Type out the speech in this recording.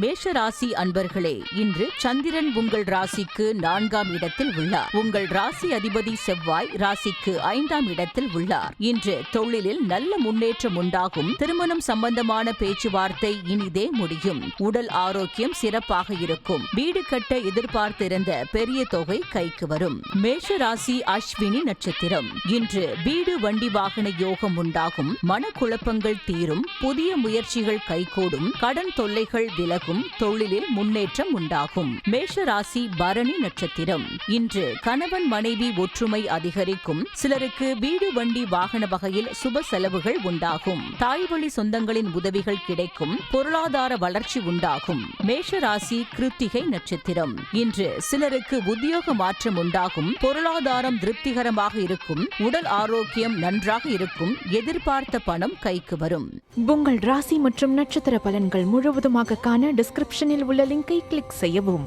மேஷ ராசி அன்பர்களே, இன்று சந்திரன் உங்கள் ராசிக்கு 4ஆம் இடத்தில் உள்ளார். உங்கள் ராசி அதிபதி செவ்வாய் ராசிக்கு 5ஆம் இடத்தில் உள்ளார். இன்று தொழிலில் நல்ல முன்னேற்றம் உண்டாகும். திருமணம் சம்பந்தமான பேச்சுவார்த்தை இனிதே முடியும். உடல் ஆரோக்கியம் சிறப்பாக இருக்கும். வீடு கட்ட எதிர்பார்த்திருந்த பெரிய தொகை கைக்கு வரும். மேஷ ராசி அஸ்வினி நட்சத்திரம். இன்று வீடு வண்டி வாகன யோகம் உண்டாகும். மனக்குழப்பங்கள் தீரும். புதிய முயற்சிகள் கைகூடும். கடன் தொல்லைகள் விலகும். தொழிலில் முன்னேற்றம் உண்டாகும். மேஷ ராசி பரணி நட்சத்திரம். இன்று கணவன் மனைவி ஒற்றுமை அதிகரிக்கும். சிலருக்கு வீடு வண்டி வாகன வகையில் சுப செலவுகள் உண்டாகும். தாய்வழி சொந்தங்களின் உதவிகள் கிடைக்கும். பொருளாதார வளர்ச்சி உண்டாகும். மேஷ ராசி கிருத்திகை நட்சத்திரம். இன்று சிலருக்கு உத்தியோக மாற்றம் உண்டாகும். பொருளாதாரம் திருப்திகரமாக இருக்கும். உடல் ஆரோக்கியம் நன்றாக இருக்கும். எதிர்பார்த்த பணம் கைக்கு வரும். உங்கள் ராசி மற்றும் நட்சத்திர பலன்கள் முழுவதுமாக காண டிஸ்கிரிப்ஷனில் உள்ள லிங்கை கிளிக் செய்யவும்.